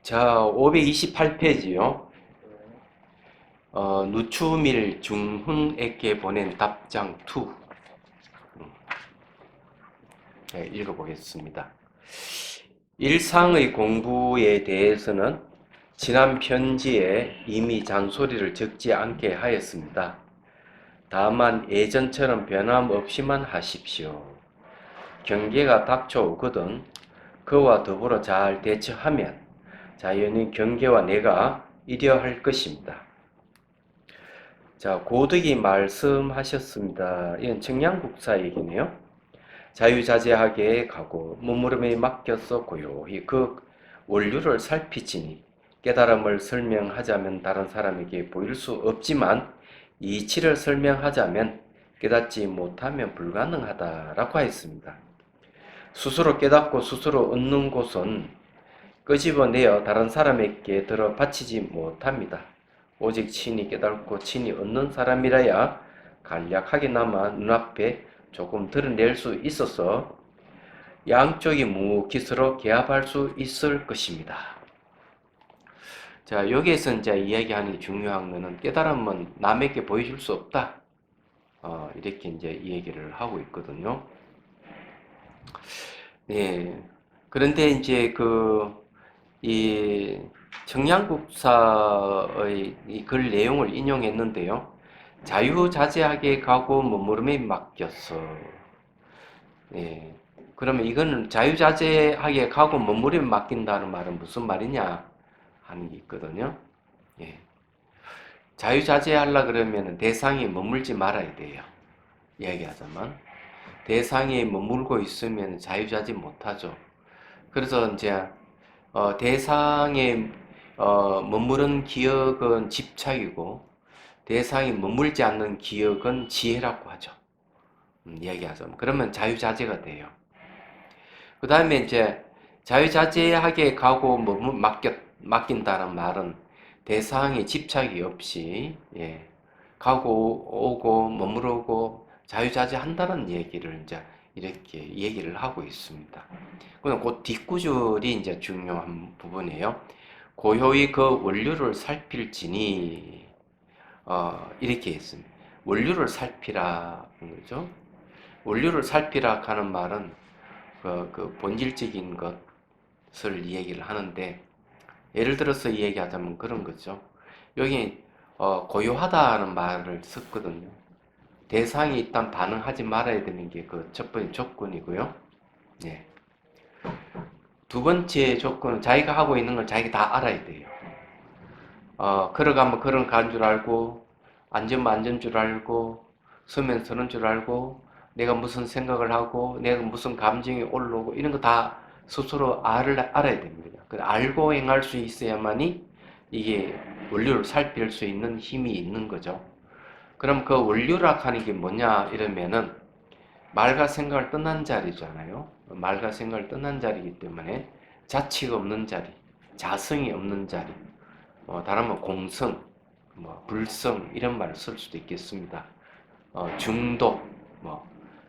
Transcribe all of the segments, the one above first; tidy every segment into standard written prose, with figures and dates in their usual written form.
자, 528페이지요. 누추밀 중훈에게 보낸 답장 2. 네, 읽어보겠습니다. 일상의 공부에 대해서는 지난 편지에 이미 잔소리를 적지 않게 하였습니다. 다만 예전처럼 변함없이만 하십시오. 경계가 닥쳐오거든 그와 더불어 잘 대처하면 자연히 경계와 내가 이려할 것입니다. 자, 고득이 말씀하셨습니다. 이건 청량국사 얘기네요. 자유자재하게 가고 몸부림에 맡겨서 고요히 그 원류를 살피지니 깨달음을 설명하자면 다른 사람에게 보일 수 없지만 이치를 설명하자면 깨닫지 못하면 불가능하다라고 하였습니다. 스스로 깨닫고 스스로 얻는 곳은 끄집어내어 다른 사람에게 들어 바치지 못합니다. 오직 친히 깨닫고 친히 얻는 사람이라야 간략하게나마 눈앞에 조금 드러낼 수 있어서 양쪽이 묵묵히 서로 개합할 수 있을 것입니다. 자, 여기에서 이제 이야기하는 게 중요한 거는 깨달음은 남에게 보여줄 수 없다. 이렇게 이제 이 얘기를 하고 있거든요. 네. 그런데 이제 이 청량국사의 이 글 내용을 인용했는데요. 자유자재하게 가고 머무름에 맡겼어. 예. 그러면 이거는 자유자재하게 가고 머무름에 맡긴다는 말은 무슨 말이냐 하는 게 있거든요. 예. 자유자재하려 그러면 대상이 머물지 말아야 돼요. 이야기하자면. 대상이 머물고 있으면 자유자재 못하죠. 그래서 이제 대상에 머무른 기억은 집착이고 대상이 머물지 않는 기억은 지혜라고 하죠. 이야기하자면 그러면 자유자재가 돼요. 그 다음에 이제 자유자재하게 가고 맡긴다는 말은 대상이 집착이 없이 가고 오고 머무르고 자유자재한다는 얘기를 이제 이렇게 얘기를 하고 있습니다. 그럼 그 뒷구절이 이제 중요한 부분이에요. 고요히 그 원류를 살필지니 이렇게 했습니다. 원류를 살피라 거죠. 원류를 살피라 하는 말은 그 본질적인 것을 얘기를 하는데 예를 들어서 얘기하자면 그런 거죠. 여기 고요하다는 말을 썼거든요. 대상이 일단 반응하지 말아야 되는 게 그 첫 번째 조건이고요. 네. 두 번째 조건은 자기가 하고 있는 걸 자기가 다 알아야 돼요. 걸어가면 걸어가는 줄 알고, 앉으면 앉은 줄 알고, 서면 서는 줄 알고, 내가 무슨 생각을 하고, 내가 무슨 감정이 올라오고, 이런 거 다 스스로 알아야 됩니다. 알고 행할 수 있어야만이 이게 원료를 살필 수 있는 힘이 있는 거죠. 그럼 그 원류라 하는 게 뭐냐 이러면은 말과 생각을 떠난 자리잖아요. 말과 생각을 떠난 자리이기 때문에 자치가 없는 자리, 자성이 없는 자리, 다른 말 공성, 불성 이런 말을 쓸 수도 있겠습니다. 중도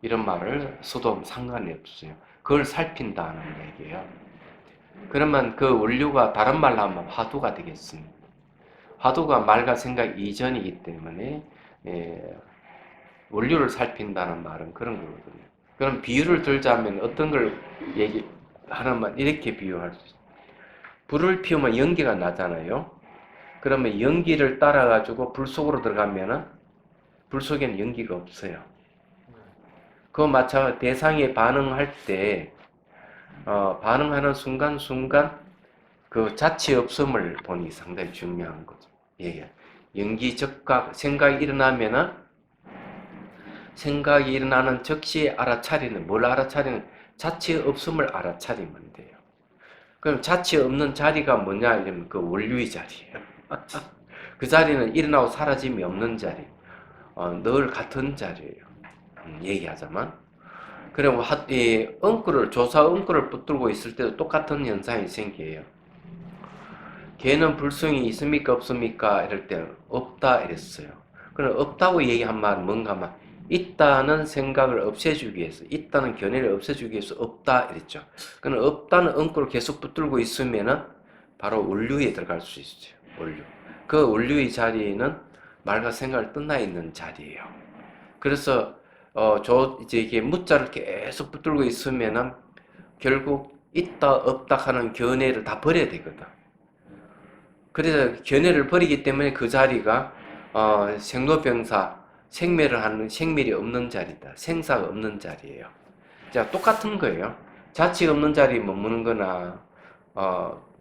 이런 말을 써도 상관이 없어요. 그걸 살핀다는 얘기예요. 그러면 그 원류가 다른 말로 하면 화두가 되겠습니다. 화두가 말과 생각 이전이기 때문에 원류를 살핀다는 말은 그런 거거든요. 그럼 비유를 들자면 어떤 걸 얘기하면 이렇게 비유할 수 있어요. 불을 피우면 연기가 나잖아요. 그러면 연기를 따라가지고 불 속으로 들어가면은 불 속에는 연기가 없어요. 그 마찬가지로 대상에 반응할 때 반응하는 순간순간 그 자체 없음을 보니 상당히 중요한 거죠. 예. 연기 적각 생각이 일어나면은 생각이 일어나는 즉시 알아차리는 뭘 알아차리는 자체 없음을 알아차리면 돼요. 그럼 자체 없는 자리가 뭐냐 이러면 그 원류의 자리예요. 그 자리는 일어나고 사라짐이 없는 자리, 늘 같은 자리예요. 얘기하자면 그럼 엉클을 조사 엉클을 붙들고 있을 때도 똑같은 현상이 생겨요. 걔는 불성이 있습니까 없습니까 이럴 때 없다 이랬어요. 그럼 없다고 얘기한 말은 뭔가 막 있다는 생각을 없애주기 위해서, 있다는 견해를 없애주기 위해서 없다 이랬죠. 그럼 없다는 엉클을 계속 붙들고 있으면은 바로 원류에 들어갈 수 있어요. 원류. 그 원류의 자리는 말과 생각을 떠나 있는 자리예요. 그래서 이제 이게 무자를 계속 붙들고 있으면은 결국 있다 없다 하는 견해를 다 버려야 되거든. 그래서 견해를 버리기 때문에 그 자리가 생로병사 생멸을 하는 생멸이 없는 자리다. 생사가 없는 자리예요. 자, 똑같은 거예요. 자취가 없는 자리에 머무는 거나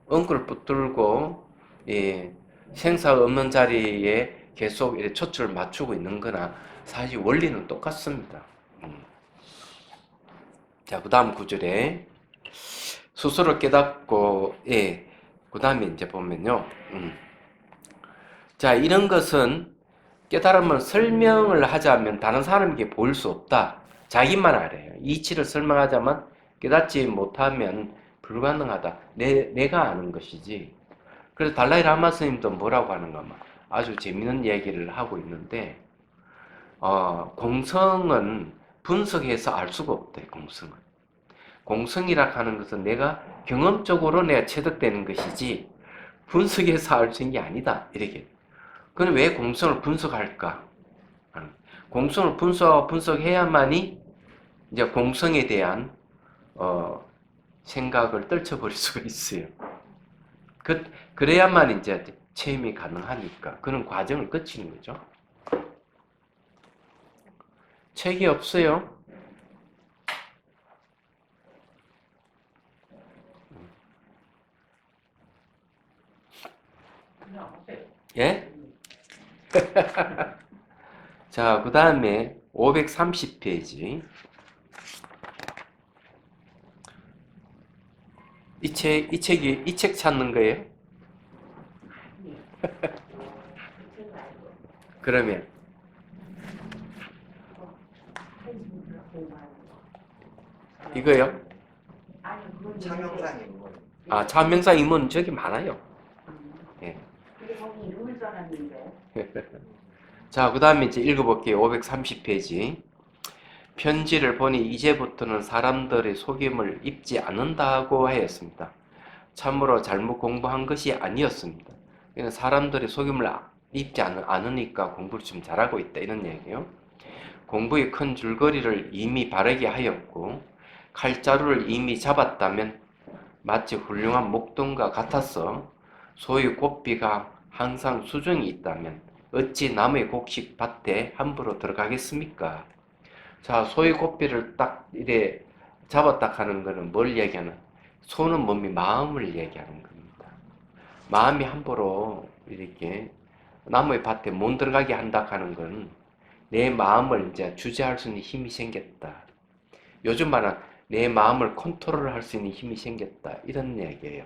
엉클 붙들고 예, 생사가 없는 자리에 계속 이렇게 초점을 맞추고 있는 거나 사실 원리는 똑같습니다. 자, 그 다음 구절에 스스로 깨닫고 예, 그 다음에 이제 보면요. 자, 이런 것은 깨달음을 설명을 하자면 다른 사람에게 보일 수 없다. 자기만 알아요. 이치를 설명하자면 깨닫지 못하면 불가능하다. 내가 아는 것이지. 그래서 달라이 라마 스님도 뭐라고 하는가 막 아주 재밌는 얘기를 하고 있는데, 공성은 분석해서 알 수가 없대, 공성은. 공성이라 하는 것은 내가 경험적으로 내가 체득되는 것이지, 분석해서 알 수 있는 게 아니다. 이렇게. 그럼 왜 공성을 분석할까? 공성을 분석해야만이 이제 공성에 대한 생각을 떨쳐버릴 수가 있어요. 그래야만 이제 체험이 가능하니까 그런 과정을 거치는 거죠. 책이 없어요. 예? 자, 그 다음에 530페이지. 이 책 찾는 거예요? 그러면, 이거요? 창영상 인물. 차명상 인문 저기 많아요. 예. 자, 그 다음에 이제 읽어볼게요. 530페이지. 편지를 보니 이제부터는 사람들의 속임을 입지 않는다고 하였습니다. 참으로 잘못 공부한 것이 아니었습니다. 그냥 사람들의 속임을 입지 않으니까 공부를 좀 잘하고 있다 이런 얘기예요. 공부의 큰 줄거리를 이미 바르게 하였고 칼자루를 이미 잡았다면 마치 훌륭한 목동과 같아서 소의 고삐가 항상 수중이 있다면 어찌 남의 곡식 밭에 함부로 들어가겠습니까? 자, 소의 고삐를 딱 이래 잡았다 하는 거는 뭘 얘기하는? 소는 몸이 마음을 얘기하는 겁니다. 마음이 함부로 이렇게 나무의 밭에 못 들어가게 한다 하는 건 내 마음을 이제 주재할 수 있는 힘이 생겼다. 요즘 말은 내 마음을 컨트롤할 수 있는 힘이 생겼다. 이런 얘기예요.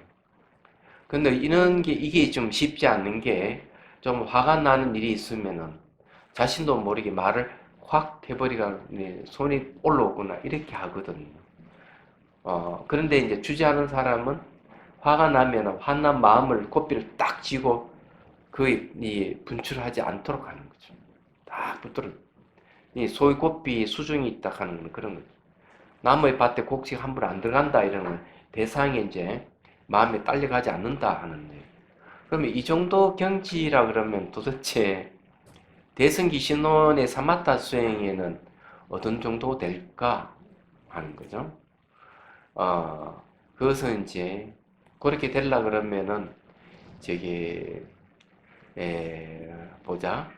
근데 이게 좀 쉽지 않는 게 좀 화가 나는 일이 있으면은 자신도 모르게 말을 확 해버리가 손이 올라오구나 이렇게 하거든요. 그런데 이제 주재하는 사람은 화가 나면 화난 마음을 고삐를 딱 쥐고 이 분출하지 않도록 하는 거죠. 딱 붙들어. 이 소위 고삐 수중이 있다 하는 건 그런 거죠. 나무의 밭에 곡식 함부로 안 들어간다 이러면 대상이 이제 마음에 딸려가지 않는다 하는 거예요. 그러면 이 정도 경지라 그러면 도대체 대승기 신론의 사마타 수행에는 어떤 정도 될까 하는 거죠. 그것은 이제 그렇게 되려 그러면은 저기 보자.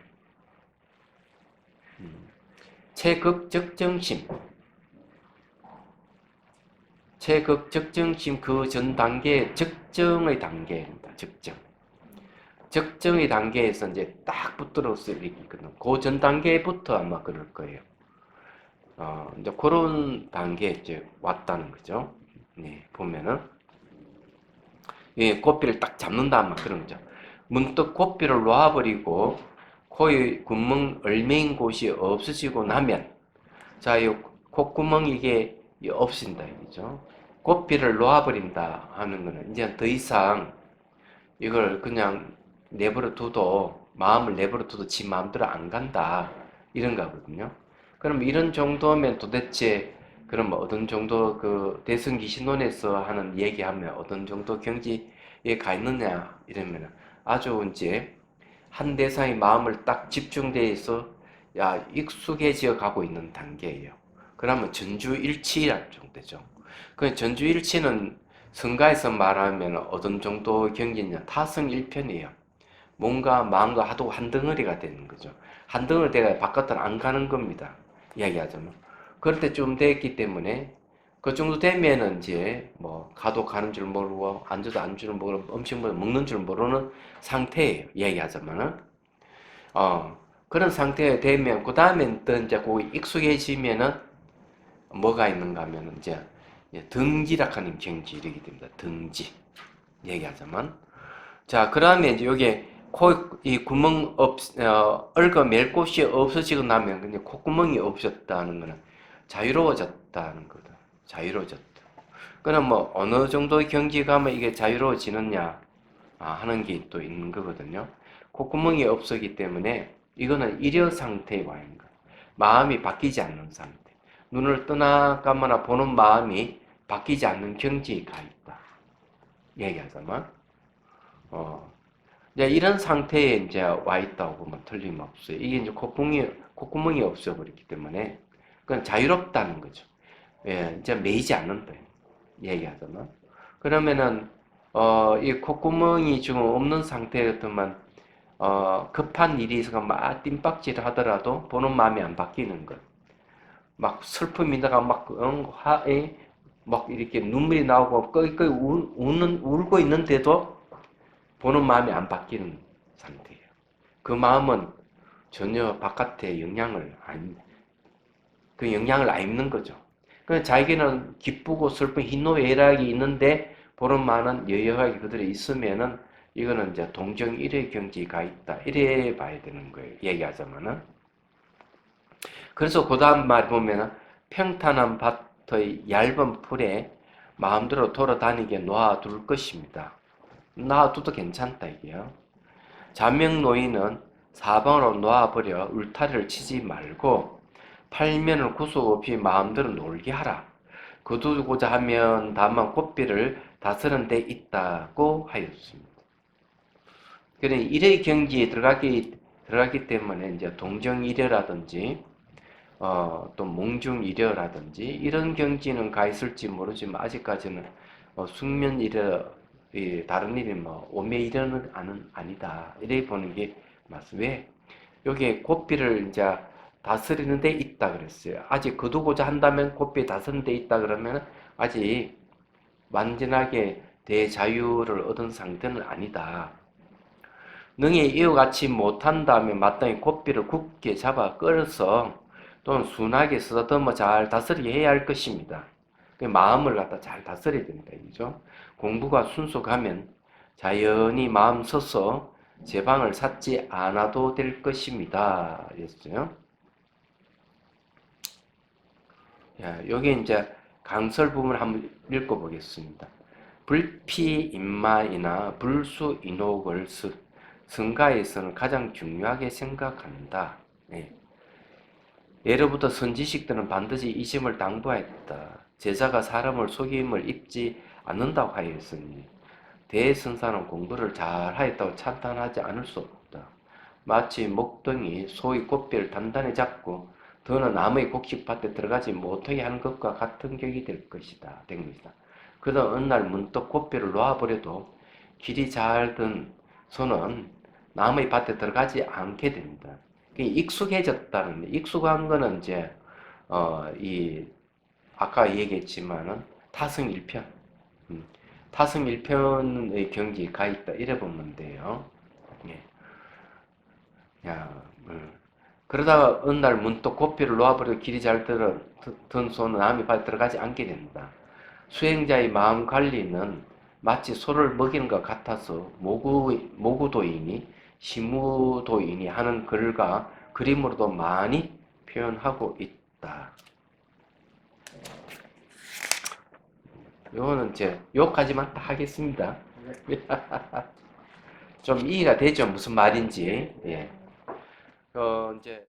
체극적정심 그 전 단계 적정의 단계입니다. 적정의 단계에서 이제 딱 붙들어서 있거든. 그 전 단계부터 아마 그럴 거예요. 이제 그런 단계에 이제 왔다는 거죠. 네, 보면은 예, 고삐를 딱 잡는다 아마 그런 거죠. 문득 고삐를 놓아버리고 코의 구멍 얼매인 곳이 없어지고 나면 자, 이 콧구멍 이게 없어진다 이거죠. 고삐를 놓아버린다 하는 거는 이제 더 이상 이걸 그냥 내버려 둬도 마음을 내버려 둬도 지 마음대로 안 간다 이런 거거든요. 그럼 이런 정도면 도대체 그럼 어떤 정도 그 대승기 신론에서 하는 얘기하면 어떤 정도 경지 가 있느냐 이러면 아주 이제 한 대상의 마음을 딱 집중돼서 익숙해져 가고 있는 단계예요. 그러면 전주일치랄 정도죠. 그 전주일치는 성가에서 말하면 어떤 정도 경지냐 타성일편이에요. 몸과 마음과 하도 한 덩어리가 되는 거죠. 한 덩어리가 바깥으로 안 가는 겁니다. 이야기하자면. 그럴 때쯤 됐기 때문에 그 정도 되면은 이제 뭐 가도 가는 줄 모르고 앉아도 앉는 줄 모르고 음식 먹는 줄 모르는 상태예요. 이야기하자면은 그런 상태가 되면 그 다음엔 또 이제 그 익숙해지면은 뭐가 있는가 하면은 이제 등지락하는 경지 이르게 됩니다. 등지 얘기하자면 자 그러면 이제 여기 이 구멍 얽어맬 곳이 없어지고 나면 근데 콧구멍이 없어졌다는 거는 자유로워졌다는 거다. 자유로워졌다. 그럼 뭐 어느 정도의 경지 가면 이게 자유로워지느냐 하는 게 또 있는 거거든요. 콧구멍이 없었기 때문에 이거는 일여 상태에 와 있는 거예요. 마음이 바뀌지 않는 상태. 눈을 뜨나 감거나 보는 마음이 바뀌지 않는 경지에 가 있다. 얘기하자면 이제 이런 상태에 이제 와 있다고 보면 틀림없어요. 이게 이제 콧구멍이 없어버렸기 때문에 그건 자유롭다는 거죠. 예, 이제 매이지 않는다. 얘기하자면 그러면은 이 콧구멍이 지금 없는 상태였더만 급한 일이 있어서 막 뜀박질 하더라도 보는 마음이 안 바뀌는 것. 막 슬픔이다가 막 이렇게 눈물이 나오고 끄이끄이 울고 있는데도 보는 마음이 안 바뀌는 상태예요. 그 마음은 전혀 바깥에 그 영향을 안 입는 거죠. 그 자기는 기쁘고 슬픈 희노애락이 있는데 보는 마음은 여여하게 그대로 있으면은 이거는 이제 동정일의 경지가 있다. 이래 봐야 되는 거예요. 얘기하자면은. 그래서 그 다음 말 보면은 평탄한 밭의 얇은 풀에 마음대로 돌아다니게 놔둘 것입니다. 놔둬도 괜찮다 이게요. 자명노인은 사방으로 놓아버려 울타리를 치지 말고 팔면을 구속 없이 마음대로 놀게 하라. 거두고자 하면 다만 고삐를 다스는 데 있다고 하였습니다. 그러니 일의 경지에 들어가기 때문에 이제 동정이려라든지 또 몽중이려라든지 이런 경지는 가 있을지 모르지만 아직까지는 숙면이려 다른 일이 뭐 오매이려는 아니다. 이래 보는 게 맞습니다. 왜? 여기에 고삐를 이제 다스리는 데 있다 그랬어요. 아직 거두고자 한다면 고삐 다스리는 데 있다 그러면 아직 완전하게 대자유를 얻은 상태는 아니다. 능히 이와 같이 못한다면 마땅히 고삐를 굳게 잡아 끌어서 또는 순하게 쓰다듬어 잘 다스리게 해야 할 것입니다. 마음을 갖다 잘 다스려야 됩니다. 그죠? 공부가 순수하면 자연히 마음 서서 제 방을 찾지 않아도 될 것입니다. 그랬어요. 여기 이제 강설 부분을 한번 읽어보겠습니다. 불피인마이나 불수인옥을 성가에서는 가장 중요하게 생각한다. 예로부터 선지식들은 반드시 이 점을 당부하였다. 제자가 사람을 속임을 입지 않는다고 하였으니 대선사는 공부를 잘 하였다고 찬탄하지 않을 수 없다. 마치 목동이 소의 꽃비를 단단히 잡고 더는 나무의 곡식밭에 들어가지 못하게 하는 것과 같은 격이 될 것이다. 된 것이다. 그러다 어느 날 문득 꽃비를 놓아버려도 길이 잘 든 소는 나무의 밭에 들어가지 않게 됩니다. 익숙해졌다는, 익숙한 거는 이제, 아까 얘기했지만은 타성일편. 타성일편의 경지에 가 있다. 이래 보면 돼요. 예. 그러다가 어느 날 문득 고삐를 놓아버려 길이 잘 든 소는 남의 밭에 들어가지 않게 된다. 수행자의 마음 관리는 마치 소를 먹이는 것 같아서 모구도인이 시무도인이 하는 글과 그림으로도 많이 표현하고 있다. 요거는 이제 여기까지만 딱 하겠습니다. 좀 이해가 되죠? 무슨 말인지. 예. 이제